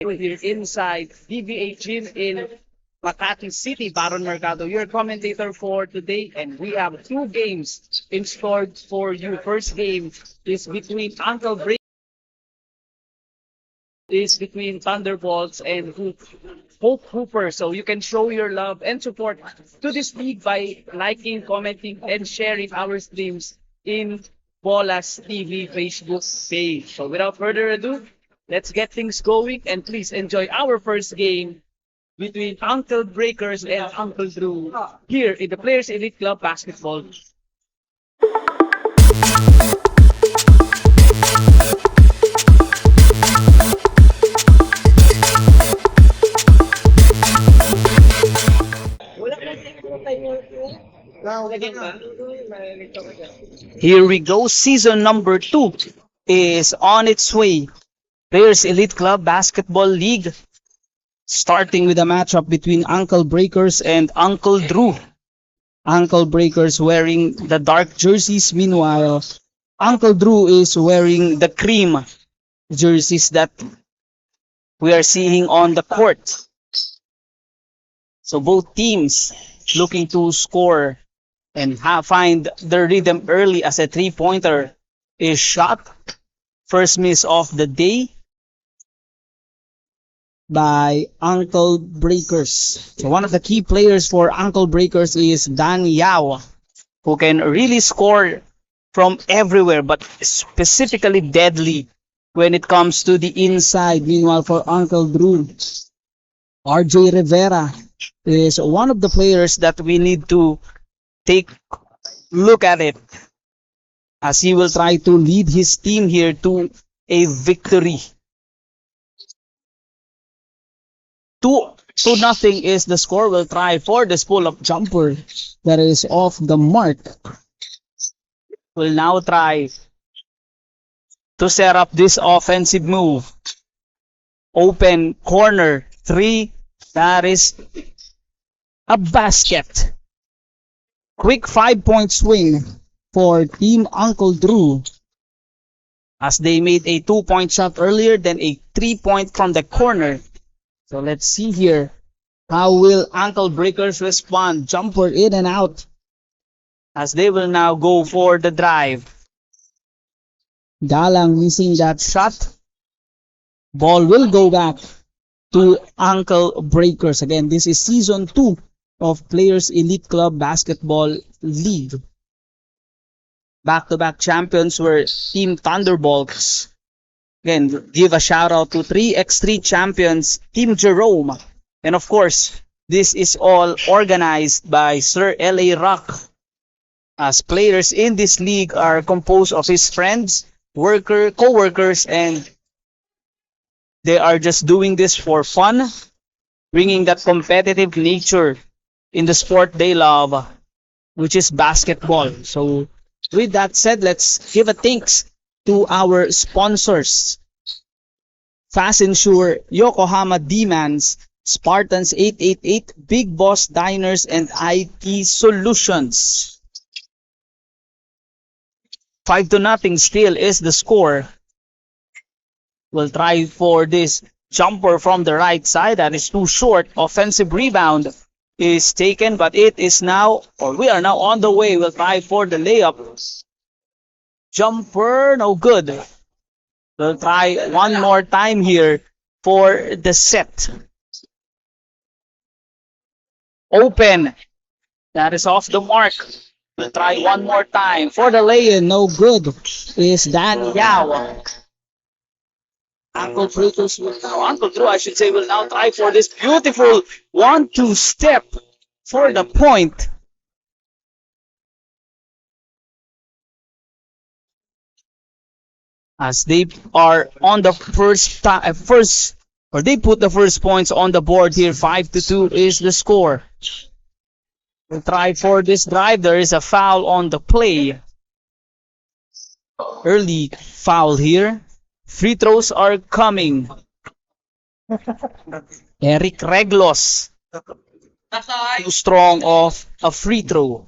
Here inside DVA Gym in Makati City, Baron Mercado, your commentator for today, and we have two games in store for you. First game is between Thunderbolts and Hope Hooper. So you can show your love and support to this league by liking, commenting, and sharing our streams in Bolas TV Facebook page. So without further ado, let's get things going and please enjoy our first game between Uncle Breakers and Uncle Drew here in the Players Elite Club Basketball. Here we go. Season number 2 is on its way. Players Elite Club Basketball League. Starting with a matchup between Uncle Breakers and Uncle Drew. Uncle Breakers wearing the dark jerseys. Meanwhile, Uncle Drew is wearing the cream jerseys that we are seeing on the court. So both teams looking to score and find the rhythm early as a three-pointer is shot. First miss of the day by Uncle Breakers. So one of the key players for Uncle Breakers is Dan Yao, who can really score from everywhere, but specifically deadly when it comes to the inside. Meanwhile, for Uncle Drew, RJ Rivera is one of the players that we need to take look at it, as he will try to lead his team here to a victory. 2-0 is the score. Will try for this pull-up jumper that is off the mark. Will now try to set up this offensive move. Open corner 3. That is a basket. Quick 5-point swing for Team Uncle Drew, as they made a 2-point shot earlier, then a 3-point from the corner. So let's see here. How will Uncle Breakers respond? Jumper in and out, as they will now go for the drive. Galang missing that shot. Ball will go back to Uncle Breakers. Again, this is Season 2 of Players Elite Club Basketball League. Back-to-back champions were Team Thunderbolts. Again, give a shout out to 3x3 champions, Team Jerome. And of course, this is all organized by Sir L.A. Rock, as players in this league are composed of his friends, co-workers, and they are just doing this for fun, bringing that competitive nature in the sport they love, which is basketball. So with that said, let's give a thanks to our sponsors: Fast Insure, Yokohama D-Mans, Spartans 888, Big Boss Diners, and IT Solutions. 5-0 still is the score. We'll try for this jumper from the right side. That is too short. Offensive rebound is taken, but it is now, or we are now on the way. We'll try for the layup. Jumper, no good. We'll try one more time here for the set. Open. That is off the mark. We'll try one more time for the lay-in. No good. Is Dan Yao. Uncle Drew, I should say, will now try for this beautiful 1-2 step for the point. As they are on the they put the first points on the board here. 5-2 is the score. We'll try for this drive. There is a foul on the play. Early foul here. Free throws are coming. Eric Reglos, too strong of a free throw.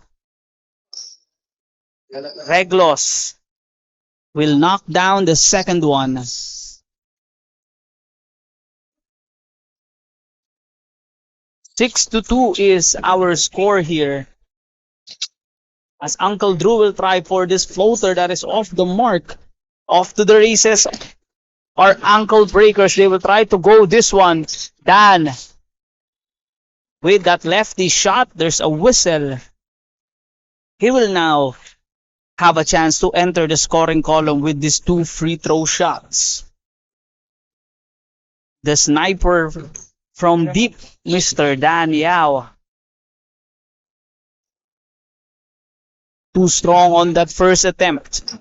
Reglos will knock down the second one. 6-2 is our score here. As Uncle Drew will try for this floater that is off the mark. Off to the races are Ankle Breakers. They will try to go this one. Dan with that lefty shot. There's a whistle. He will now have a chance to enter the scoring column with these 2 free throw shots. The sniper from deep, Mr. Dan Yao. Too strong on that first attempt.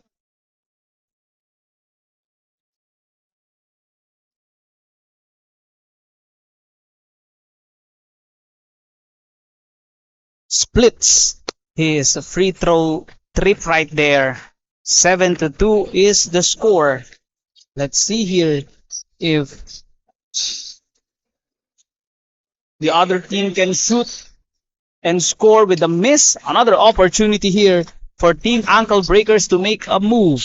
Splits his free throw trip right there. 7-2 is the score. Let's see here if the other team can shoot and score with a miss. Another opportunity here for Team Ankle Breakers to make a move.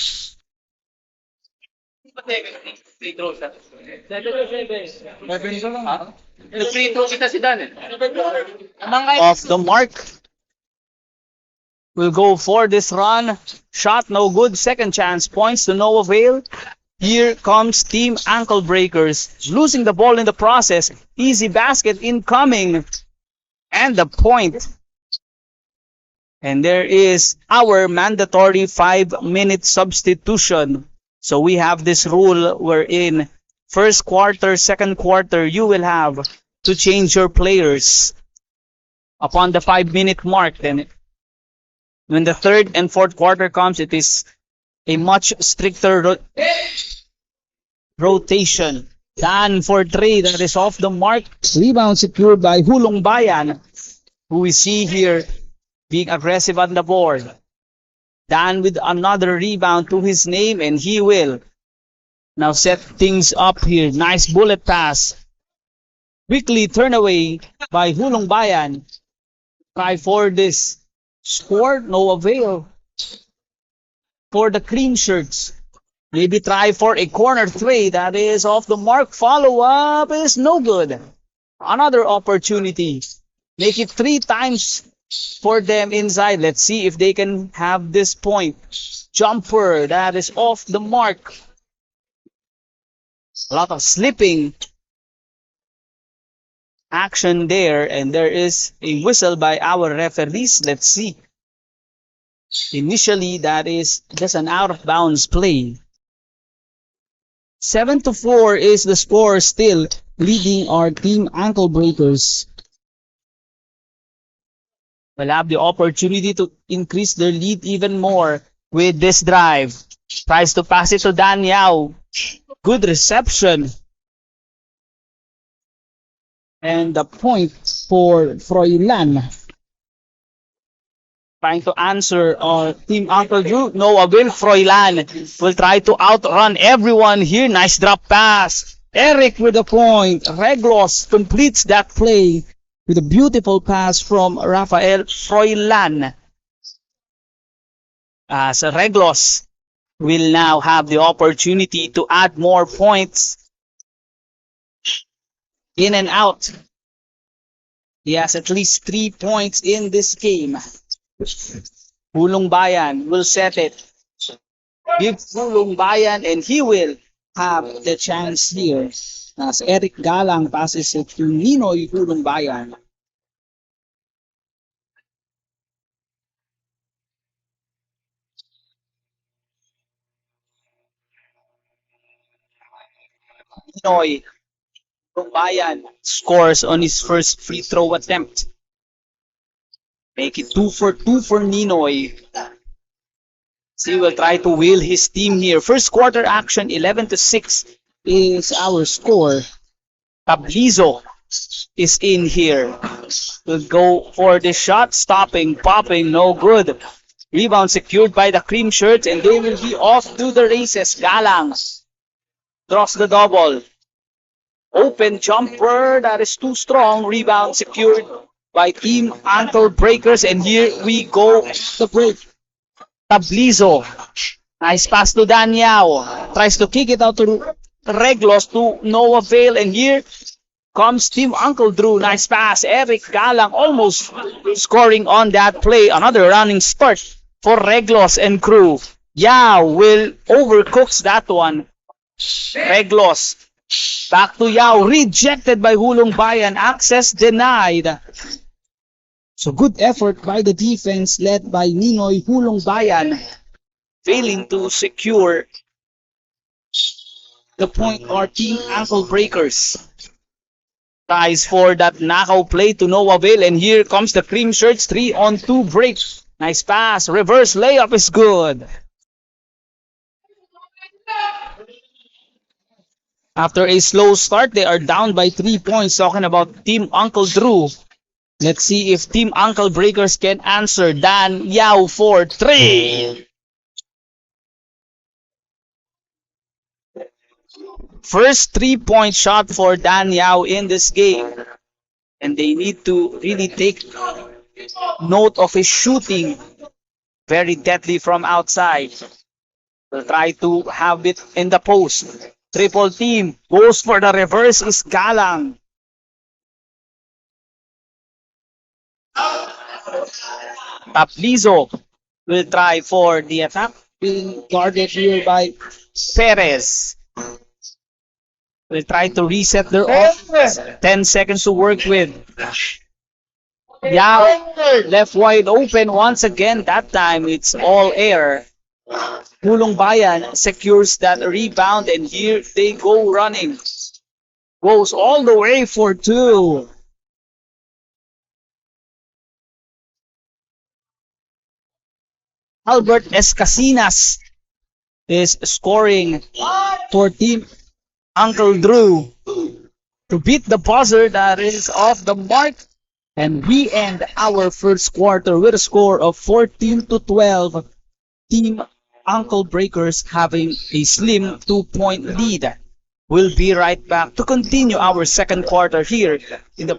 Off the mark. Will go for this run. Shot no good. Second chance. Points to no avail. Here comes Team Ankle Breakers. Losing the ball in the process. Easy basket incoming. And the point. And there is our mandatory 5-minute substitution. So we have this rule wherein first quarter, second quarter, you will have to change your players upon the 5-minute mark. Then when the third and fourth quarter comes, it is a much stricter rotation. Dan for 3, that is off the mark. Rebound secured by Hulong Bayan, who we see here being aggressive on the board. Dan with another rebound to his name, and he will now set things up here. Nice bullet pass. Quickly turn away by Hulong Bayan. Try for this score, no avail for the cream shirts. Maybe try for a corner 3, that is off the mark. Follow up is no good. Another opportunity. Make it 3 times for them inside. Let's see if they can have this point. Jumper, that is off the mark. A lot of slipping action there, and there is a whistle by our referees. Let's see. Initially, that is just an out of bounds play. 7-4 is the score, still leading our Team Ankle Breakers. Will have the opportunity to increase their lead even more with this drive. Tries to pass it to Dan Yao. Good reception. And the point for Froilan. Trying to answer our Team Uncle Drew. No avail. Froilan will try to outrun everyone here. Nice drop pass. Eric with the point. Reglos completes that play with a beautiful pass from Rafael Froilan. As Reglos will now have the opportunity to add more points in and out. He has at least 3 points in this game. Hulong Bayan will set it. Give Hulong Bayan, and he will have the chance here. As Eric Galang passes it to Ninoy Hulong Bayan. Ninoy Hulong Bayan scores on his first free throw attempt. Make it 2 for 2 for Ninoy. So he will try to wheel his team here. First quarter action, 11-6 is our score. Tablizo is in here. Will go for the shot. Stopping, popping, no good. Rebound secured by the cream shirts, and they will be off to the races. Galang draws the double. Open jumper, that is too strong. Rebound secured by Team Ankle Breakers, and here we go. The break. Tablizo. Nice pass to Dan Yao. Tries to kick it out to Reglos, to no avail, and here comes Team Uncle Drew. Nice pass. Eric Galang almost scoring on that play. Another running start for Reglos and crew. Yao will overcooks that one. Reglos. Back to Yao. Rejected by Hulong Bayan. Access denied. So good effort by the defense led by Ninoy Hulong Bayan. Failing to secure the point or Team Ankle Breakers. Tries for that knockout play to no avail, and here comes the Cream Shirts 3-on-2 break. Nice pass. Reverse layup is good. After a slow start, they are down by 3 points. Talking about Team Uncle Drew. Let's see if Team Ankle Breakers can answer. Dan Yao for 3. First 3-point shot for Dan Yao in this game. And they need to really take note of his shooting. Very deadly from outside. They'll try to have it in the post. Triple team. Goes for the reverse is Galang. Taplizo will try for the attack. Being guarded here by Perez. Will try to reset their offense. 10 seconds to work with. Yao left wide open once again. That time it's all air. Hulong Bayan secures that rebound, and here they go running. Goes all the way for 2. Albert Escasinas is scoring for Team Uncle Drew to beat the buzzer that is off the mark. And we end our first quarter with a score of 14-12. Team Uncle Breakers having a slim 2-point lead. We'll be right back to continue our second quarter here in the...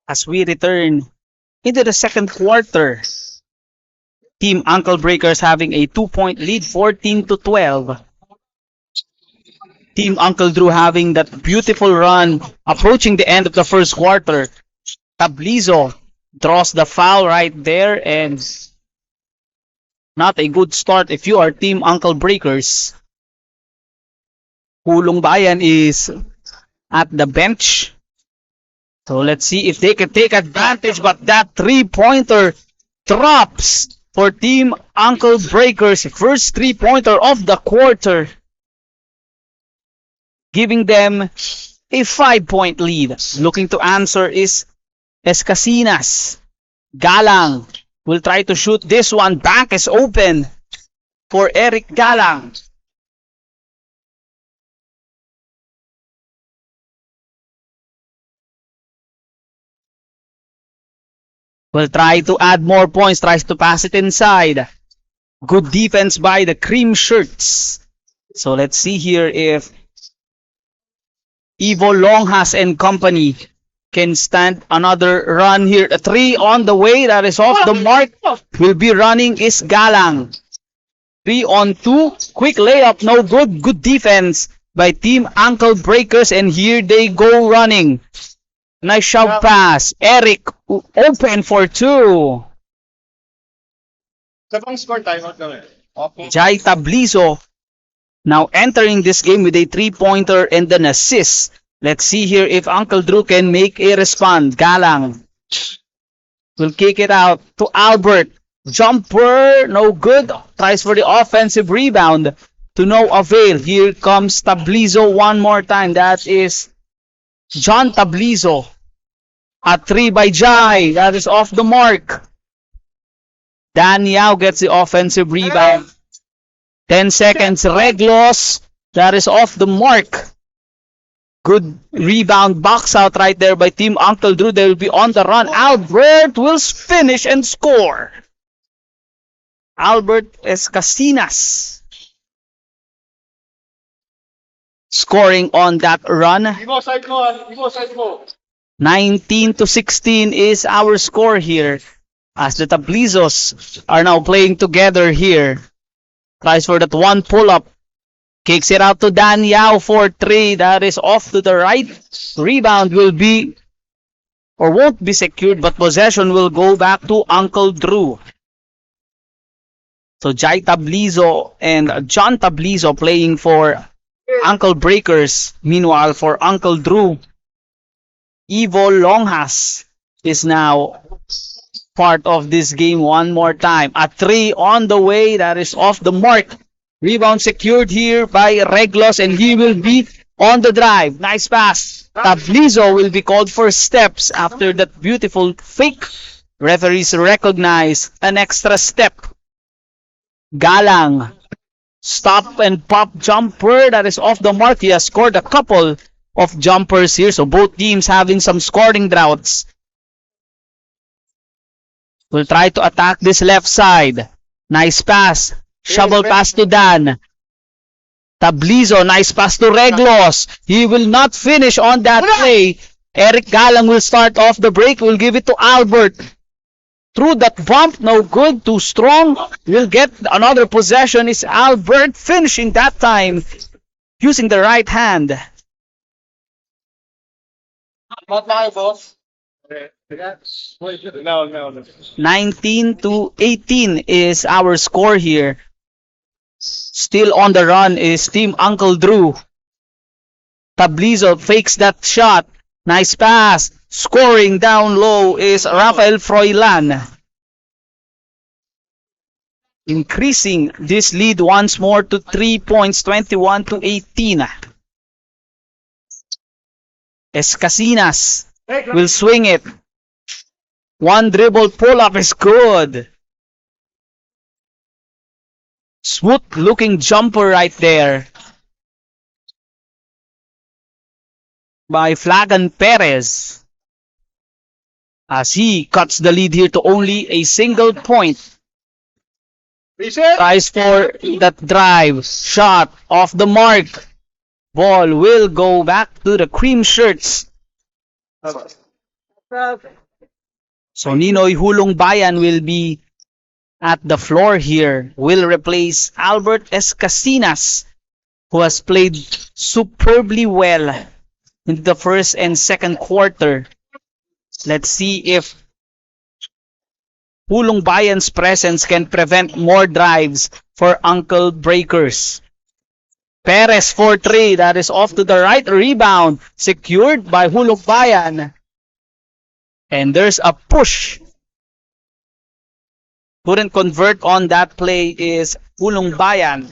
As we return into the second quarter, Team Uncle Breakers having a 2-point lead, 14-12. Team Uncle Drew having that beautiful run, approaching the end of the first quarter. Tablizo draws the foul right there, and not a good start if you are Team Uncle Breakers. Hulong Bayan is at the bench. So let's see if they can take advantage, but that 3-pointer drops for Team Uncle Breakers. First 3-pointer of the quarter, giving them a 5-point lead. Looking to answer is Escasinas. Galang will try to shoot this one. Back is open for Eric Galang. Will try to add more points, tries to pass it inside. Good defense by the Cream Shirts. So let's see here if Ivo Longhas and company can stand another run here. A 3 on the way, that is off the mark. Will be running is Galang. 3-on-2, quick layup, no good. Good defense by Team Ankle Breakers, and here they go running. Nice shove pass. Eric open for 2. Jai Tablizo now entering this game with a 3-pointer and an assist. Let's see here if Uncle Drew can make a response. Galang will kick it out to Albert. Jumper, no good. Tries for the offensive rebound to no avail. Here comes Tablizo one more time. That is John Tablizo. A 3 by Jai. That is off the mark. Dan Yao gets the offensive rebound. 10 seconds. Reglos. That is off the mark. Good rebound. Box out right there by Team Uncle Drew. They will be on the run. Albert will finish and score. Albert Escasinas scoring on that run. 19-16 is our score here, as the Tablizos are now playing together here. Tries for that one pull-up. Kicks it out to Dan Yao for 3. That is off to the right. Rebound will be, or won't be secured, but possession will go back to Uncle Drew. So Jai Tablizo and John Tablizo playing for Uncle Breakers. Meanwhile, for Uncle Drew, Ivo Longhas is now part of this game one more time. A 3 on the way. That is off the mark. Rebound secured here by Reglos, and he will be on the drive. Nice pass. Tablizo will be called for steps after that beautiful fake. Referees recognize an extra step. Galang. Stop and pop jumper. That is off the mark. He has scored a couple of jumpers here. So both teams having some scoring droughts. Will try to attack this left side. Nice pass. Shovel pass to Dan. Tablizo, nice pass to Reglos. He will not finish on that play. Eric Galang will start off the break. Will give it to Albert. Through that bump, no good, too strong. Will get another possession. Is Albert finishing that time using the right hand. 19-18 is our score here. Still on the run is Team Uncle Drew. Tablizo fakes that shot. Nice pass. Scoring down low is Rafael Froilan. Increasing this lead once more to 3 points, 21-18. Escasinas will swing it. One dribble pull-up is good. Smooth looking jumper right there by Flagan Perez, as he cuts the lead here to only a single point. Tries for that drive. Shot off the mark. Ball will go back to the cream shirts. So Ninoy Hulong Bayan will be at the floor here. Will replace Albert Escasinas, who has played superbly well in the first and second quarter. Let's see if Hulong Bayan's presence can prevent more drives for Uncle Breakers. Perez for 3. That is off to the right. Rebound secured by Hulong Bayan. And there's a push. Couldn't convert on that play is Hulong Bayan.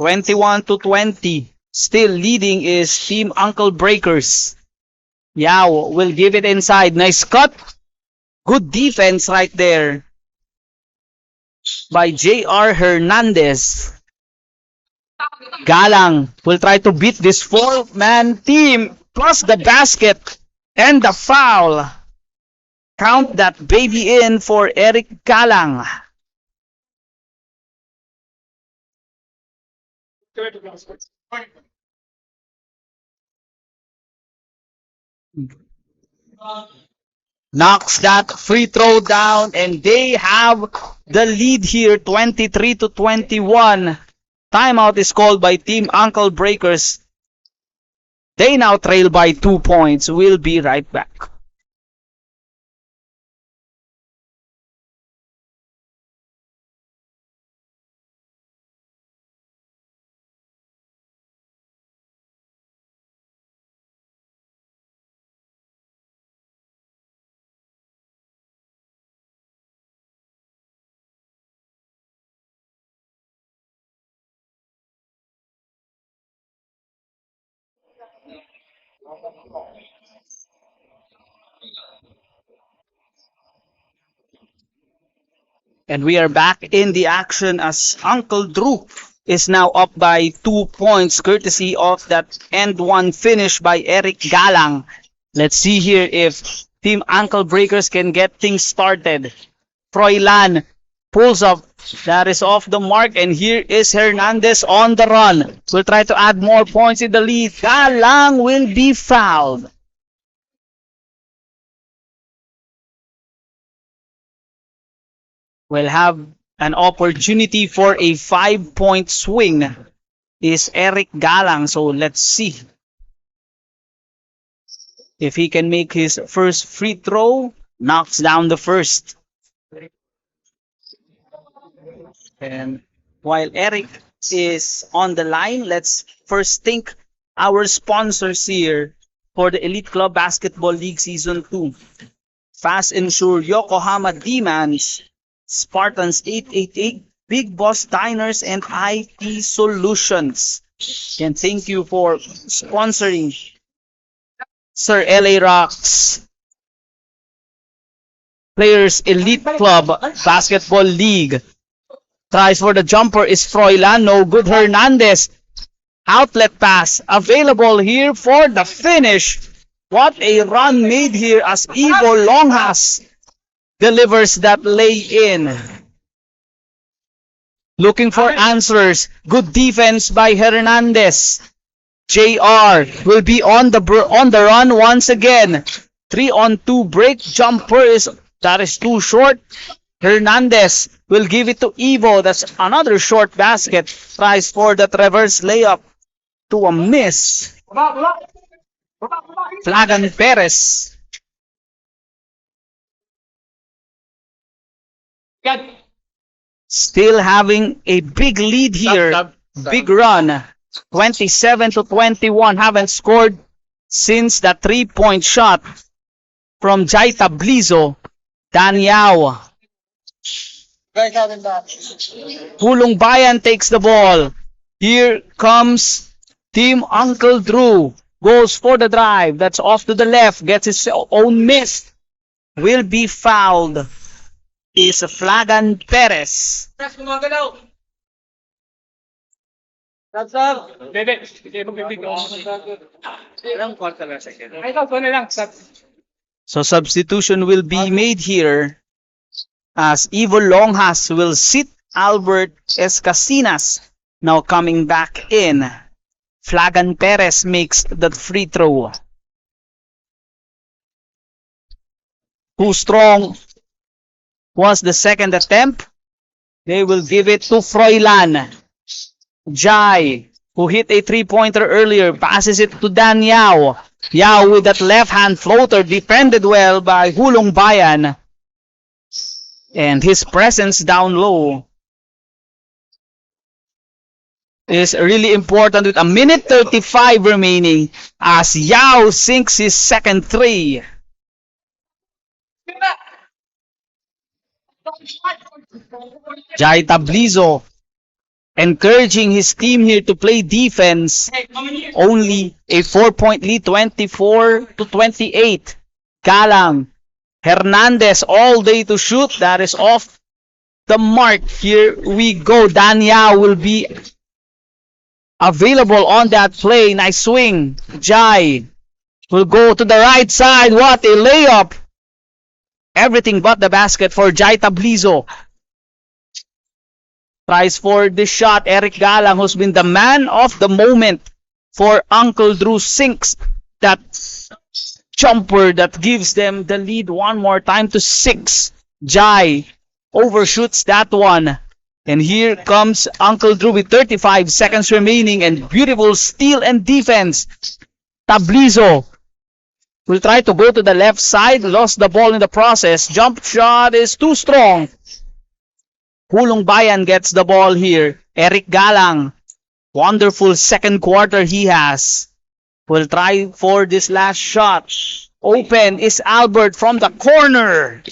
(21-20). Still leading is Team Uncle Breakers. Yao will give it inside. Nice cut. Good defense right there by J.R. Hernandez. Galang will try to beat this 4-man team plus the basket and the foul. Count that baby in for Eric Galang. Knocks that free throw down, and they have the lead here, 23-21. Timeout is called by Team Uncle Breakers. They now trail by 2 points. We'll be right back. And we are back in the action as Uncle Drew is now up by 2 points courtesy of that end one finish by Eric Galang. Let's see here if Team Ankle Breakers can get things started. Froilan pulls up. That is off the mark. And here is Hernandez on the run. Will try to add more points in the lead. Galang will be fouled. Will have an opportunity for a 5-point swing. Is Eric Galang. So let's see if he can make his first free throw. Knocks down the first. And while Eric is on the line, let's first thank our sponsors here for the Elite Club Basketball League Season 2. Fast Insure, Yokohama Demons, Spartans 888, Big Boss Diners, and IT Solutions. And thank you for sponsoring Sir LA Rocks Players Elite Club Basketball League. Tries for the jumper is Froilan. No good. Hernandez. Outlet pass available here for the finish. What a run made here as Ivo Longhas delivers that lay-in. Looking for answers. Good defense by Hernandez. JR will be on the run once again. 3-on-2 break. Jumper is too short. Hernandez will give it to Ivo. That's another short basket. Tries for the reverse layup to a miss. Flagan Perez. Still having a big lead here. Big run. 27-21. Haven't scored since the 3-point shot from Jaita Blizo. Danyao. Pulong Bayan takes the ball. Here comes Team Uncle Drew. Goes for the drive. That's off to the left. Gets his own miss. Will be fouled. Is Flagan Perez. So substitution will be made here as Ivo Longhas will sit Albert Escasinas. Now coming back in. Flagan Perez makes the free throw. Too strong was the second attempt. They will give it to Froilan. Jai, who hit a 3-pointer earlier, passes it to Dan Yao. Yao with that left-hand floater, defended well by Hulong Bayan. And his presence down low is really important with a minute 35 remaining as Yao sinks his second three. Jai Tablizo encouraging his team here to play defense. Only a 4-point lead, 24-28. Galang. Hernandez all day to shoot. That is off the mark. Here we go. Danya will be available on that play. Nice swing. Jai will go to the right side. What a layup. Everything but the basket for Jai Tablizo. Tries for the shot. Eric Galang, who's been the man of the moment for Uncle Drew, sinks that jumper that gives them the lead one more time to 6. Jai overshoots that one. And here comes Uncle Drew with 35 seconds remaining and beautiful steal and defense. Tablizo will try to go to the left side. Lost the ball in the process. Jump shot is too strong. Hulong Bayan gets the ball here. Eric Galang. Wonderful second quarter he has. Will try for this last shot. Open is Albert from the corner.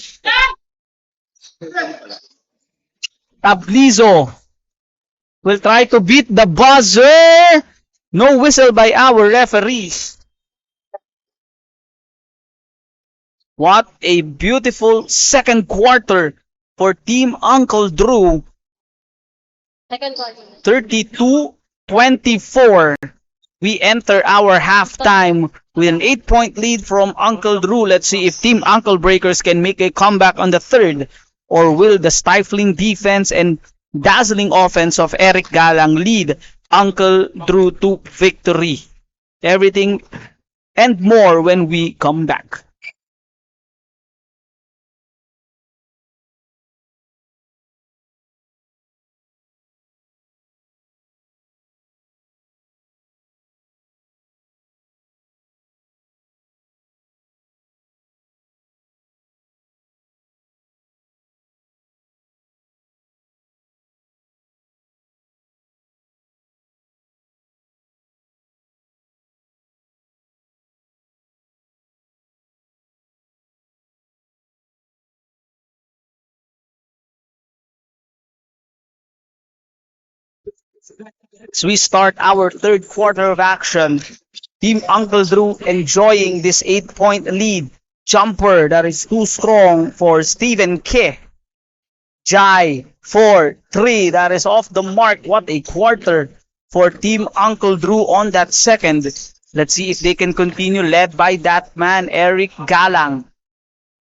Tablizo will try to beat the buzzer. No whistle by our referees. What a beautiful second quarter for Team Uncle Drew. Second quarter. 32-24. We enter our halftime with an 8-point lead from Uncle Drew. Let's see if Team Uncle Breakers can make a comeback on the third, or will the stifling defense and dazzling offense of Eric Galang lead Uncle Drew to victory. Everything and more when we come back. As we start our third quarter of action, Team Uncle Drew enjoying this 8-point lead. Jumper that is too strong for Stephen K. Jai for 3. That is off the mark. What a quarter for Team Uncle Drew on that second. Let's see if they can continue, led by that man, Eric Galang.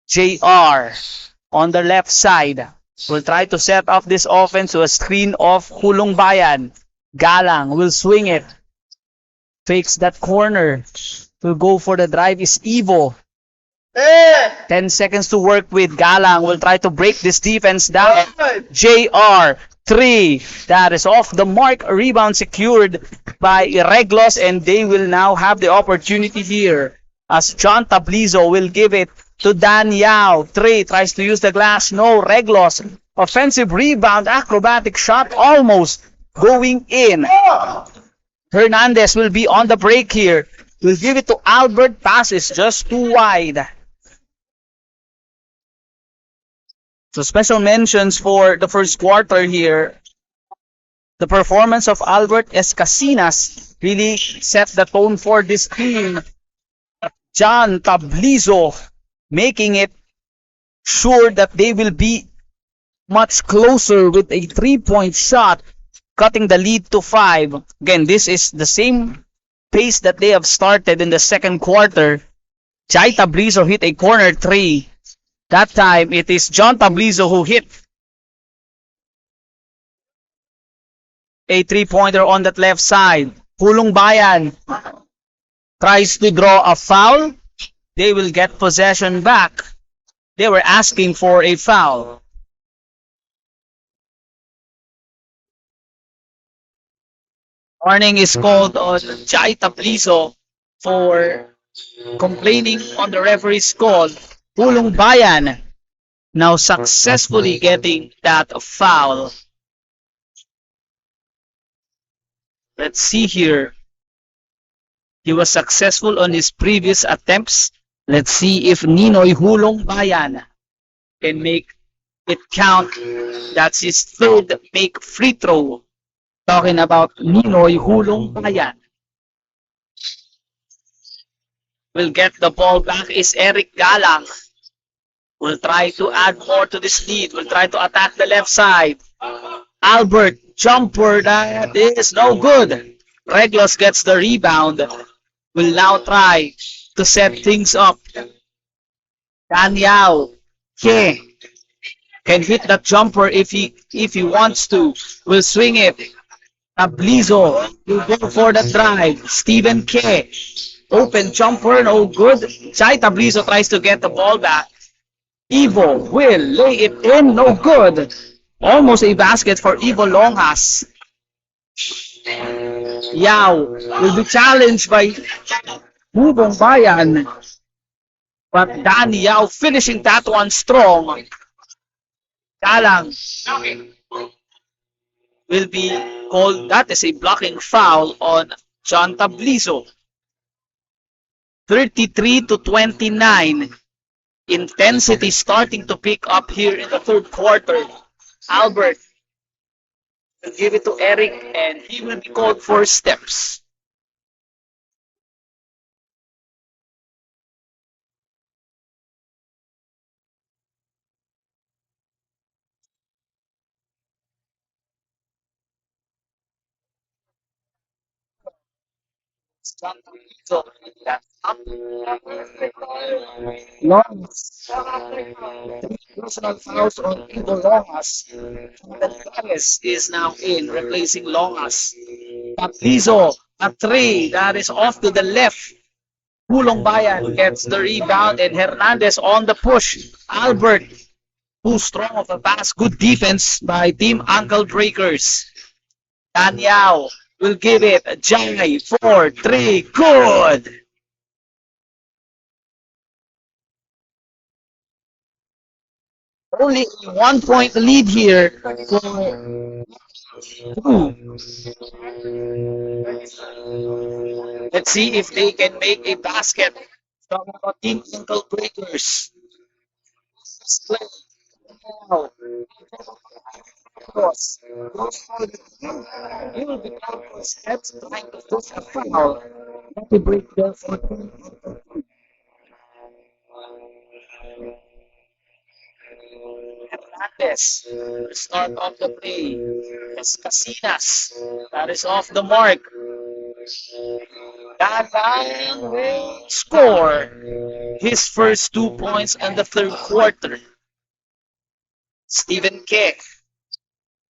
JR on the left side will try to set up this offense to a screen of Hulong Bayan. Galang will swing it. Fakes that corner. Will go for the drive is Evo. 10 seconds to work with. Galang will try to break this defense down. JR 3. That is off the mark. Rebound secured by Reglos, and they will now have the opportunity here as John Tablizo will give it to Dan Yao. 3 tries to use the glass. No. Reglos. Offensive rebound. Acrobatic shot almost going in. Hernandez will be on the break here. Will give it to Albert. Pass is just too wide. So special mentions for the first quarter here. The performance of Albert Escasinas really set the tone for this team. John Tablizo making it sure that they will be much closer with a 3-point shot, cutting the lead to 5. Again, this is the same pace that they have started in the second quarter. Jai Tablizo hit a corner 3. That time, it is John Tablizo who hit a 3-pointer on that left side. Hulong Bayan tries to draw a foul. They will get possession back. They were asking for a foul. Warning is called on Jai Tablizo for complaining on the referee's call. Hulong Bayan now successfully getting that foul. Let's see here. He was successful on his previous attempts. Let's see if Ninoy Hulong Bayan can make it count. That's his third make free throw. Talking about Ninoy Hulong Bayan. Will get the ball back is Eric Galang. Will try to add more to this lead. Will try to attack the left side. Albert jumper that is no good. Reglos gets the rebound. Will now try to set things up. Daniel can hit that jumper if he wants to. Will swing it. Tablizo will go for the drive. Stephen K. Open jumper, no good. Jai Tablizo tries to get the ball back. Evo will lay it in, no good. Almost a basket for Evo Longas. Yao will be challenged by Hubong Bayan. But Danny Yao finishing that one strong. Galang will be called. That is a blocking foul on John Tablizo. 33-29. Intensity starting to pick up here in the third quarter. Albert will give it to Eric, and he will be called for steps. So, long personal fouls on Ivo Longas. Perez is now in, replacing Longas. Paplizo, a three that is off to the left. Pulong Bayan gets the rebound and Hernandez on the push. Albert, too strong of a pass. Good defense by Team Ankle Breakers. Daniel will give it. Jai, 4-3, good. Only a 1 point lead here for Let's see if they can make a basket from Team Ankle Breakers. Now, cross. He will be out steps trying to push a foul. Let me break there for Hernandez. Start of the play. It's Casinas. That is off the mark. Galang will score his first 2 points in the third quarter. Stephen K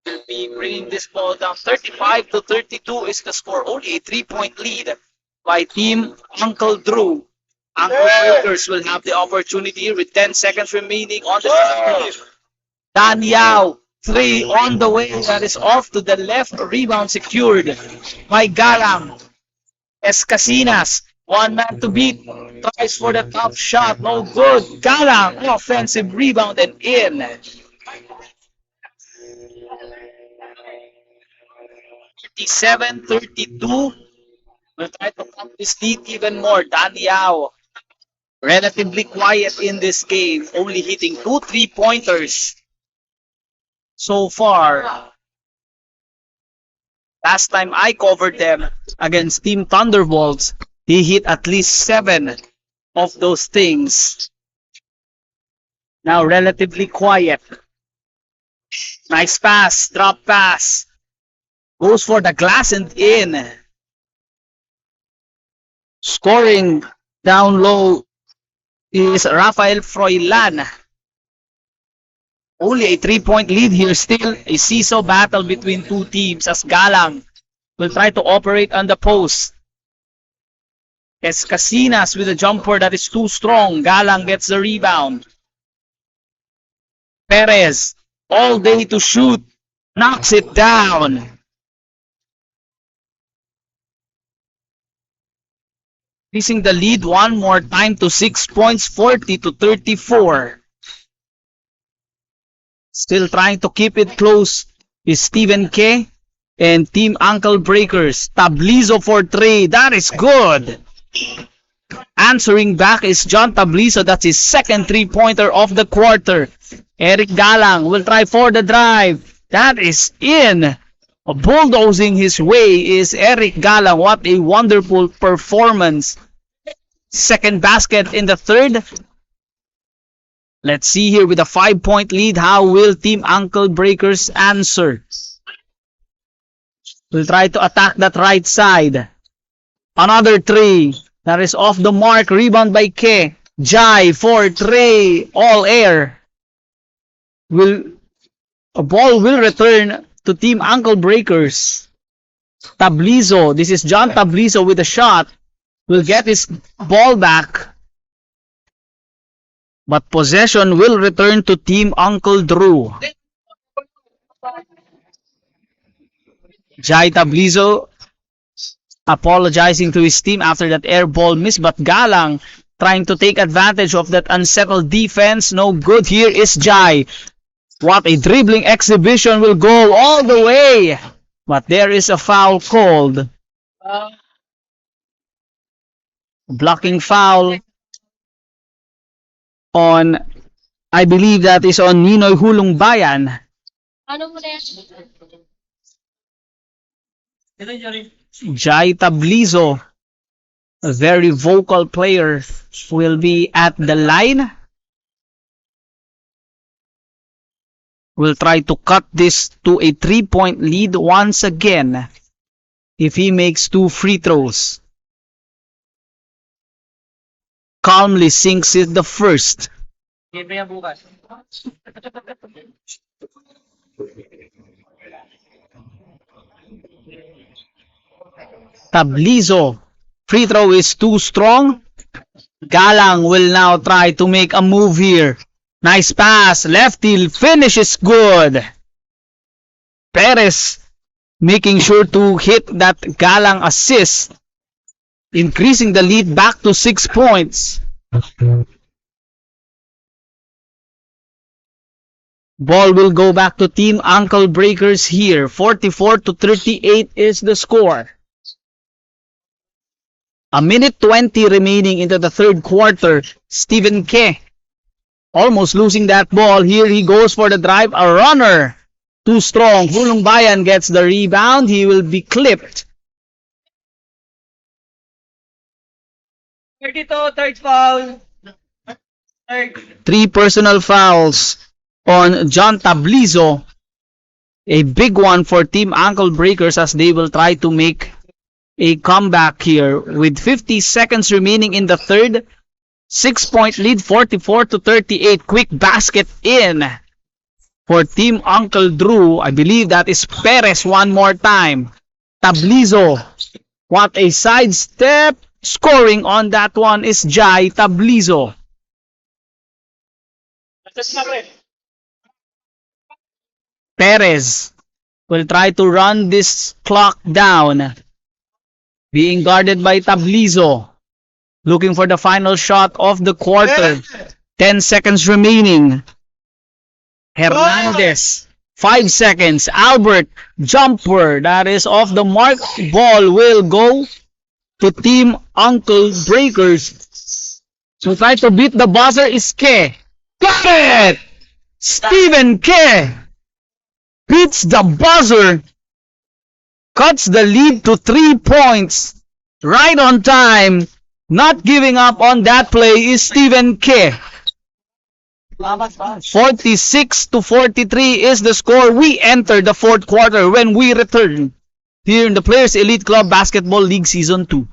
will be bringing this ball down. 35-32 is the score. Only a 3 point lead by Team Uncle Drew. Uncle Breakers will have the opportunity with 10 seconds remaining on the clock. Dan Yao, three on the way. That is off to the left. Rebound secured by Galang. Escasinas, one man to beat. Tries for the top shot. No good. Galang, offensive rebound and in. 37-32. We'll try to cut this lead even more. Dan Yao, relatively quiet in this game. Only hitting 2 3-pointers so far. Last time I covered them against Team Thunderbolts, he hit at least 7 of those things. Now relatively quiet. Nice pass, drop pass. Goes for the glass and in. Scoring down low is Rafael Froilan. Only a 3 point lead here. Still a seesaw battle between two teams as Galang will try to operate on the post. Escasinas with a jumper that is too strong. Galang gets the rebound. Perez all day to shoot. Knocks it down. Increasing the lead one more time to 6 points, 40-34. Still trying to keep it close is Stephen K. and Team Ankle Breakers. Tablizo for 3. That is good. Answering back is John Tablizo. That's his second 3-pointer of the quarter. Eric Galang will try for the drive. That is in. Bulldozing his way is Eric Galang. What a wonderful performance. Second basket in the third. Let's see here with a 5-point lead. How will Team Ankle Breakers answer? We'll try to attack that right side. Another 3. That is off the mark. Rebound by K. Jai for 3. All air. A ball will return to Team Ankle Breakers. Tablizo. This is John Tablizo with a shot. Will get his ball back. But possession will return to Team Uncle Drew. Jai Tablizo apologizing to his team after that air ball miss. But Galang trying to take advantage of that unsettled defense. No good. Here is Jai. What a dribbling exhibition, will go all the way. But there is a foul called. Blocking foul on, I believe that is on Ninoy Hulong Bayan. Jai Tablizo, a very vocal player, will be at the line. Will try to cut this to a 3-point lead once again if he makes 2 free throws. calmly sinks it the first. Tablizo. Free throw is too strong. Galang will now try to make a move here. Nice pass. Lefty finish is good. Perez making sure to hit that Galang assist. Increasing the lead back to 6 points. Ball will go back to Team Ankle Breakers here. 44-38 is the score. A minute 20 remaining into the third quarter. Stephen Ke almost losing that ball. Here he goes for the drive. A runner. Too strong. Hulong Bayan gets the rebound. He will be clipped. 32, third foul. Third. 3 personal fouls on John Tablizo. A big one for Team Ankle Breakers as they will try to make a comeback here with 50 seconds remaining in the third. 6-point lead, 44-38. Quick basket in for Team Uncle Drew. I believe that is Perez one more time. Tablizo. What a sidestep. Scoring on that one is Jai Tablizo. Perez will try to run this clock down. Being guarded by Tablizo. Looking for the final shot of the quarter. 10 seconds remaining. Hernandez. 5 seconds. Albert. Jumper. That is off the mark. Ball will go to Team Uncle Breakers. So try to beat the buzzer is Ke. Got it! Stephen Ke beats the buzzer. Cuts the lead to 3 points. Right on time. Not giving up on that play is Stephen Ke. 46-43 is the score. We enter the fourth quarter when we return here in the Players Elite Club Basketball League Season 2.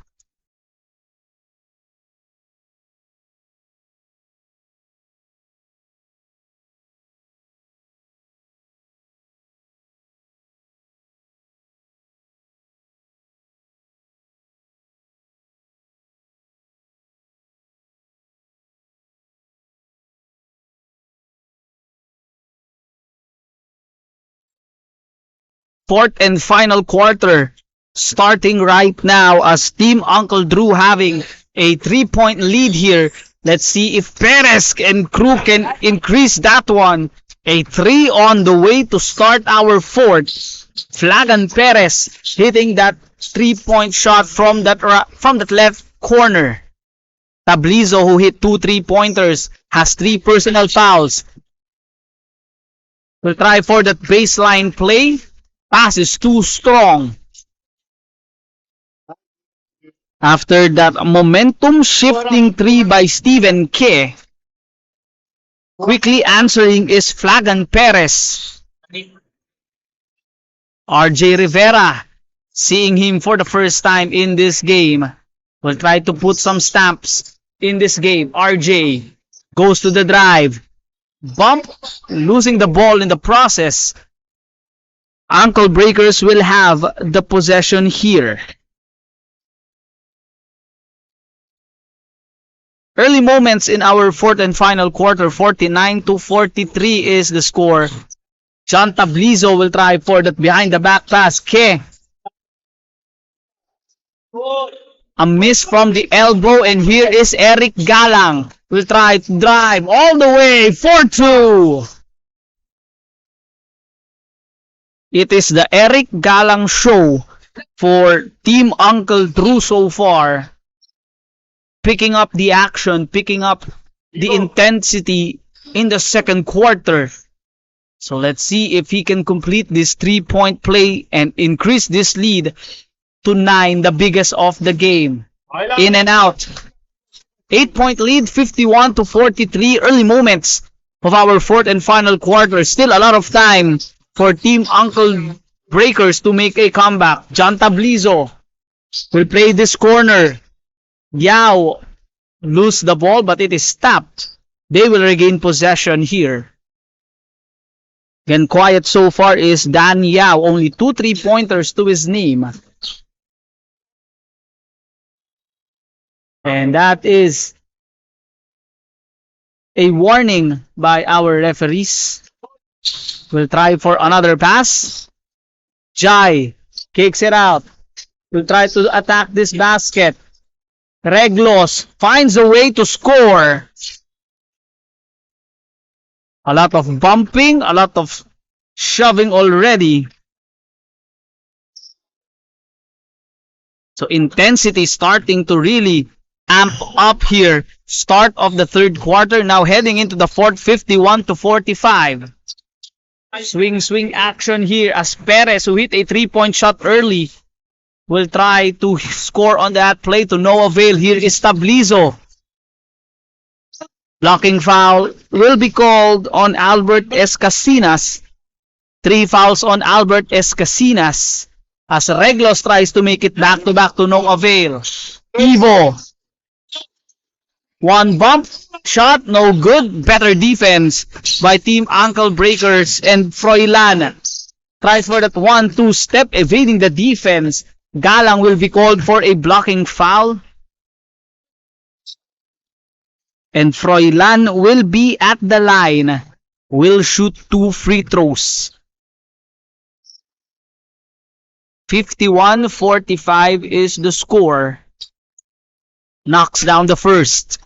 Fourth and final quarter starting right now as Team Uncle Drew having a 3-point lead here. Let's see if Perez and crew can increase that one. A 3 on the way to start our fourth. Flagan Perez hitting that 3-point shot from that left corner. Tablizo, who hit 2 3-pointers, has 3 personal fouls. We'll try for that baseline play. Pass is too strong. After that momentum shifting 3 by Stephen Ke. Quickly answering is Flagan Perez. RJ Rivera. Seeing him for the first time in this game. Will try to put some stamps in this game. RJ goes to the drive. Bump. Losing the ball in the process. Ankle Breakers will have the possession here. Early moments in our fourth and final quarter. 49-43 is the score. John Tablizo will try for that behind the back pass. Ke. A miss from the elbow, and here is Eric Galang. Will try to drive all the way. 4-2. It is the Eric Galang show for Team Uncle Drew so far. Picking up the action, picking up the intensity in the second quarter. So let's see if he can complete this 3-point play and increase this lead to 9, the biggest of the game. In and out. 8-point lead, 51-43. Early moments of our fourth and final quarter. Still a lot of time for Team Uncle Breakers to make a comeback. John Tablizo will play this corner. Yao lose the ball, but it is tapped. They will regain possession here. Again, quiet so far is Dan Yao. Only 2 3-pointers to his name. And that is a warning by our referees. We'll try for another pass. Jai kicks it out. Will try to attack this basket. Reglos finds a way to score. A lot of bumping, a lot of shoving already. So intensity starting to really amp up here. Start of the third quarter, now heading into the fourth, 51-45. Swing action here as Perez, who hit a 3-point shot early, will try to score on that play to no avail. Here is Tablizo. Blocking foul will be called on Albert Escasinas. 3 fouls on Albert Escasinas as Reglos tries to make it back-to-back to no avail. Evo. One bump shot, no good. Better defense by Team Ankle Breakers, and Froilan tries for that 1-2 step, evading the defense. Galang will be called for a blocking foul. And Froilan will be at the line. Will shoot 2 free throws. 51-45 is the score. Knocks down the first.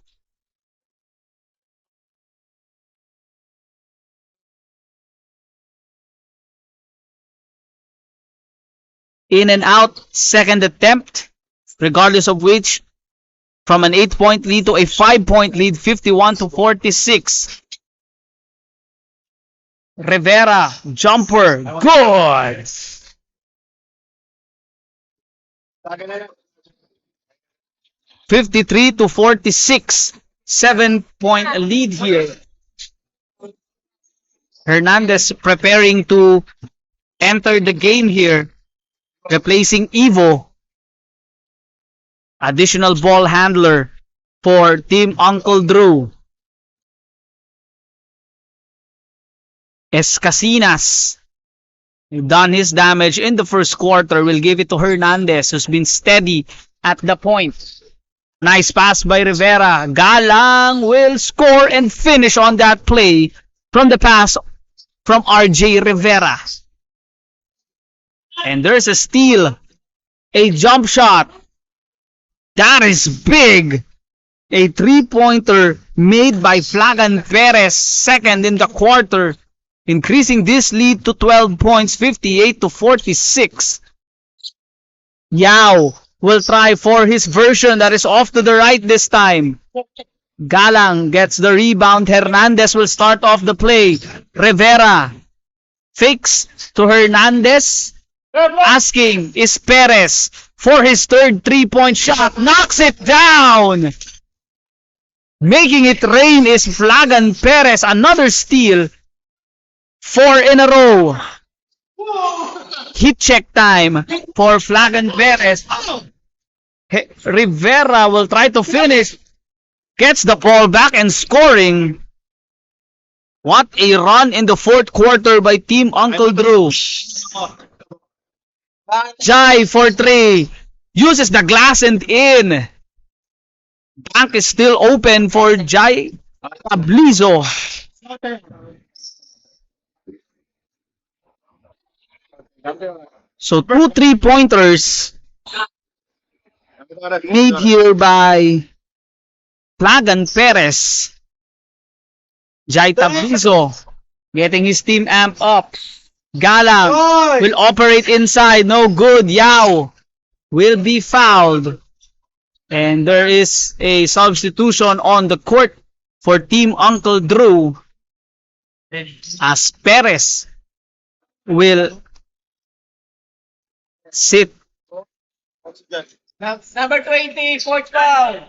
In and out, second attempt, regardless of which, from an 8-point lead to a 5-point lead, 51-46. Rivera, jumper, good! 53-46, 7-point lead here. Hernandez preparing to enter the game here, replacing Evo. Additional ball handler for Team Uncle Drew. Escasinas, done his damage in the first quarter, will give it to Hernandez, who's been steady at the point. Nice pass by Rivera. Galang will score and finish on that play from the pass from RJ Rivera. And there's a steal. A jump shot. That is big. A 3-pointer made by Flagan Perez, second in the quarter, increasing this lead to 12 points, 58-46. Yao will try for his version that is off to the right this time. Galang gets the rebound. Hernandez will start off the play. Rivera fakes to Hernandez. Asking is Perez for his third 3-point shot. Knocks it down. Making it rain is Flagan Perez. Another steal. 4 in a row. Hit check time for Flagan Perez. Rivera will try to finish. Gets the ball back and scoring. What a run in the fourth quarter by Team Uncle Drew. Jai for 3. Uses the glass and in. Bank is still open for Jai Tablizo. So 2 3-pointers made here by Flagan Perez. Jai Tablizo getting his team amped up. Galang will operate inside. No good. Yao will be fouled. And there is a substitution on the court for Team Uncle Drew, as Perez will sit. Number 20, fourth foul.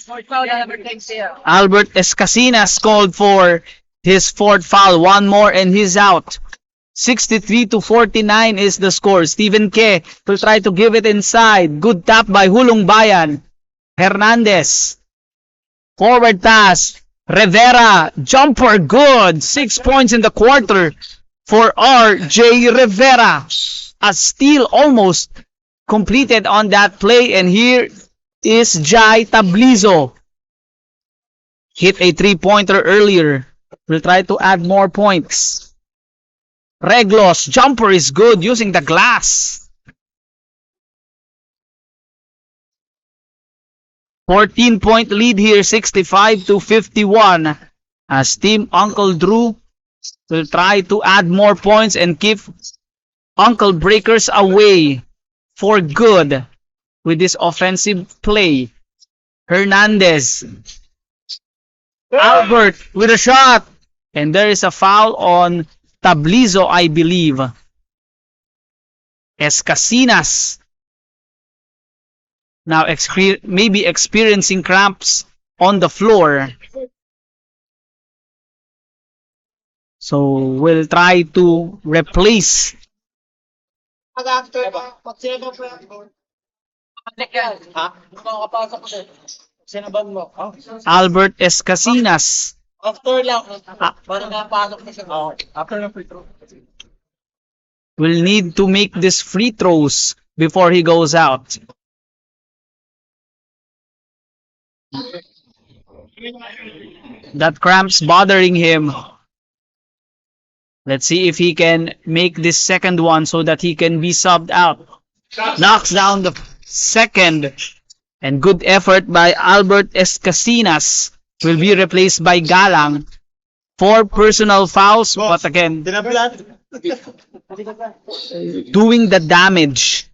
Fourth foul, number 20. Albert Escasinas called for his fourth foul. One more and he's out. 63-49 is the score. Stephen Ke will try to give it inside. Good tap by Hulong Bayan. Hernandez. Forward pass. Rivera. Jumper. Good. 6 points in the quarter for RJ Rivera. A steal almost completed on that play. And here is Jai Tablizo. Hit a 3-pointer earlier. Will try to add more points. Reglos. Jumper is good using the glass. 14-point lead here, 65-51. As Team Uncle Drew will try to add more points and keep Uncle Breakers away for good with this offensive play. Hernandez. Albert with a shot. And there is a foul on Tablizo, I believe. Escasinas. Now maybe experiencing cramps on the floor. So we'll try to replace. Albert Escasinas. After lang. Para mapasok na siya. After ng free throw. Will need to make these free throws before he goes out. That cramp's bothering him. Let's see if he can make this second one so that he can be subbed out. Knocks down the second. And good effort by Albert Escasinas. Will be replaced by Galang. 4 personal fouls. But again, doing the damage.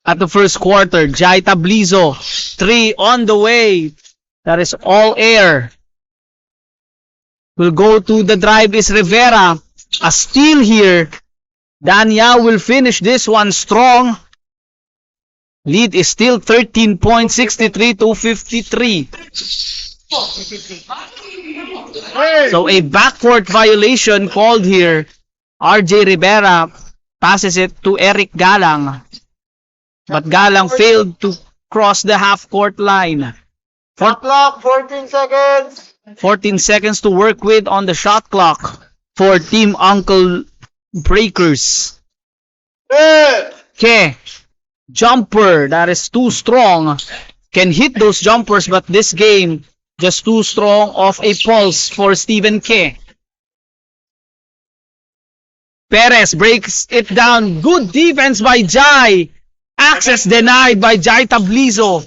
At the first quarter, Jai Tablizo, 3 on the way. That is all air. Will go to the drive is Rivera. A steal here. Danya will finish this one strong. Lead is still 13 points, 63-53. So a backcourt violation called here. RJ Rivera passes it to Eric Galang. But Galang failed to cross the half-court line. Shot clock, 14 seconds. 14 seconds to work with on the shot clock for Team Uncle Breakers. Okay. Jumper, that is too strong. Can hit those jumpers, but this game, just too strong of a pulse for Stephen K. Perez breaks it down. Good defense by Jai. Access denied by Jai Tablizo.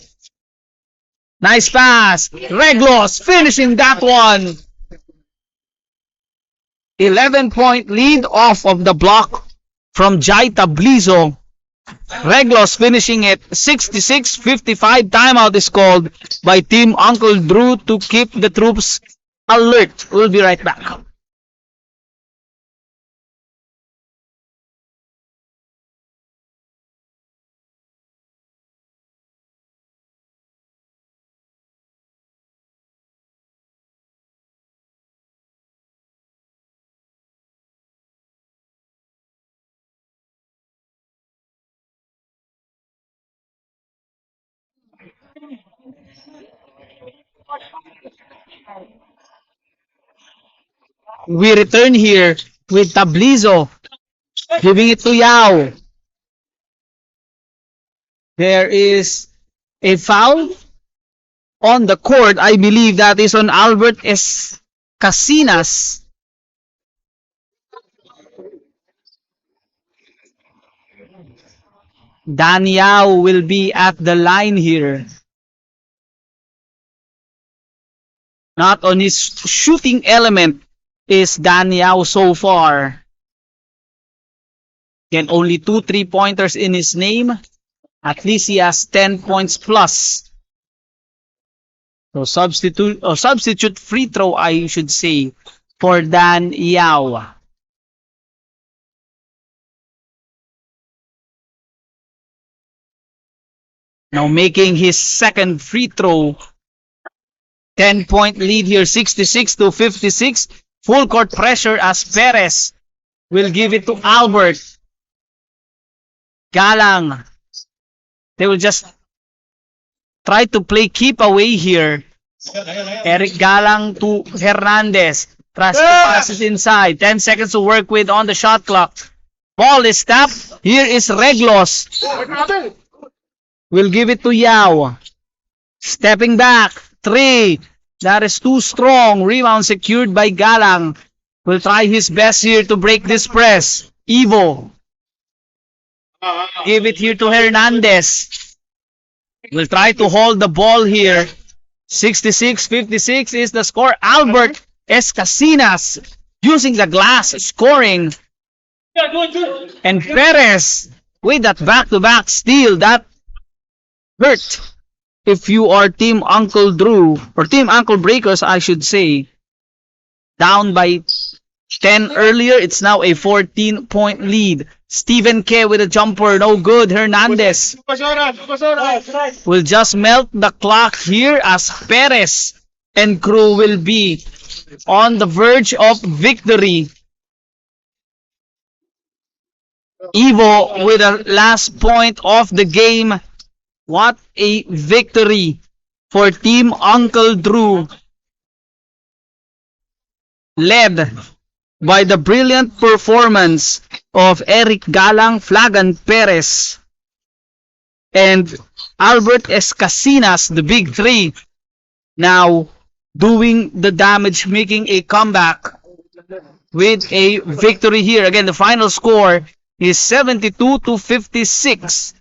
Nice pass. Reglos finishing that one. 11-point lead off of the block from Jai Tablizo. Reglos finishing it 66-55. Timeout is called by Team Uncle Drew to keep the troops alert. We'll be right back. We return here with Tablizo giving it to Yao. There is a foul on the court. I believe that is on Albert Escasinas. Dan Yao will be at the line here. Not on his shooting element is Dan Yao so far. Again, only 2 3-pointers in his name. At least he has 10 points plus. So substitute free throw, I should say, for Dan Yao. Now making his second free throw. 10-point lead here, 66-56. Full court pressure as Perez will give it to Albert. Galang They will just try to play keep away here. Eric Galang to Hernandez. Tries to pass it inside. 10 seconds to work with on the shot clock. Ball is tapped. Here is Reglos. We'll give it to Yao. Stepping back. 3. That is too strong. Rebound secured by Galang. Will try his best here to break this press. Evo. Give it here to Hernandez. Will try to hold the ball here. 66-56 is the score. Albert Escasinas using the glass scoring. And Perez with that back-to-back steal. That hurt if you are Team Uncle Drew, or Team Uncle Breakers, I should say. Down by 10 earlier, it's now a 14-point lead. Stephen K with a jumper, no good. Hernandez will just melt the clock here as Perez and crew will be on the verge of victory. Evo with the last point of the game. What a victory for Team Uncle Drew. Led by the brilliant performance of Eric Galang, Flagan Perez, and Albert Escasinas, the big three, now doing the damage, making a comeback with a victory here. Again, the final score is 72-56.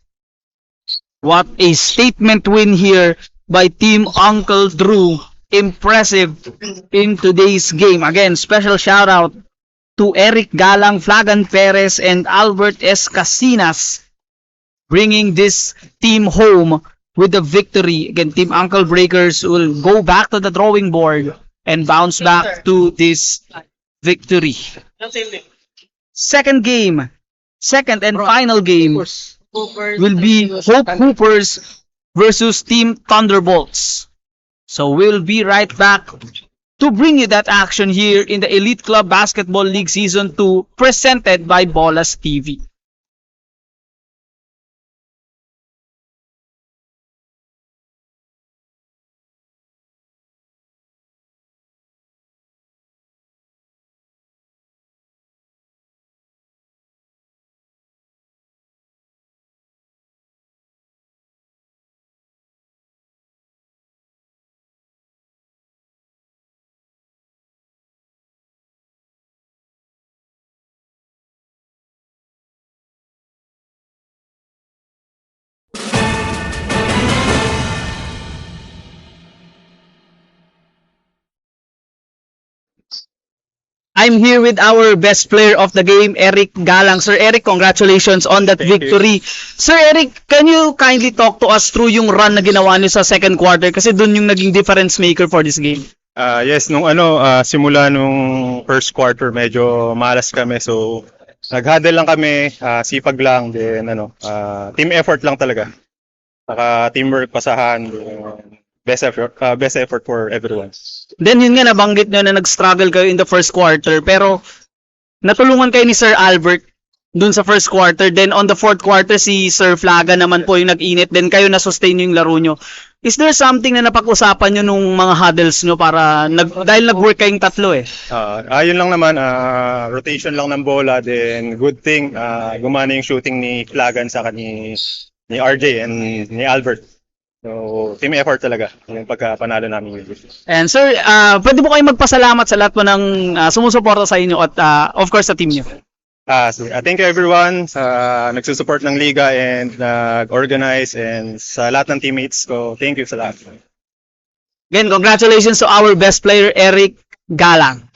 What a statement win here by Team Uncle Drew. Impressive in today's game. Again, special shout out to Eric Galang, Flagan Perez, and Albert Escasinas, bringing this team home with the victory. Again, Team Uncle Breakers will go back to the drawing board and bounce back to this victory. Second and final game will be Hope Hoopers versus Team Thunderbolts. So we'll be right back to bring you that action here in the Elite Club Basketball League Season 2, presented by Bolas TV. I'm here with our best player of the game, Eric Galang. Sir Eric, congratulations on that victory. Sir Eric, can you kindly talk to us through yung run na ginawa niyo sa second quarter? Kasi dun yung naging difference maker for this game. Yes, simula nung first quarter medyo malas kami, so nag-huddle lang kami, sipag lang, then team effort lang talaga. Saka teamwork, pasahan, best effort for everyone. Then yun nga, nabanggit nyo na nag-struggle kayo in the first quarter, pero natulungan kayo ni Sir Albert dun sa first quarter. Then on the fourth quarter, si Sir Flaga naman po yung nag-init. Then kayo na-sustain yung laro nyo. Is there something na napag-usapan nyo nung mga huddles nyo para, dahil nag-work kayong tatlo eh? Ayun lang naman, rotation lang ng bola, then good thing, gumana yung shooting ni Flagan sa ni RJ and ni Albert. So, team effort talaga yung pagkapanalo namin. And sir, pwede po kayo magpasalamat sa lahat po ng sumusuporta sa inyo at of course sa team nyo. So, thank you everyone sa nagsusupport ng Liga and nag-organize and sa lahat ng teammates ko. Thank you sa lahat. Again, congratulations to our best player, Eric Galang.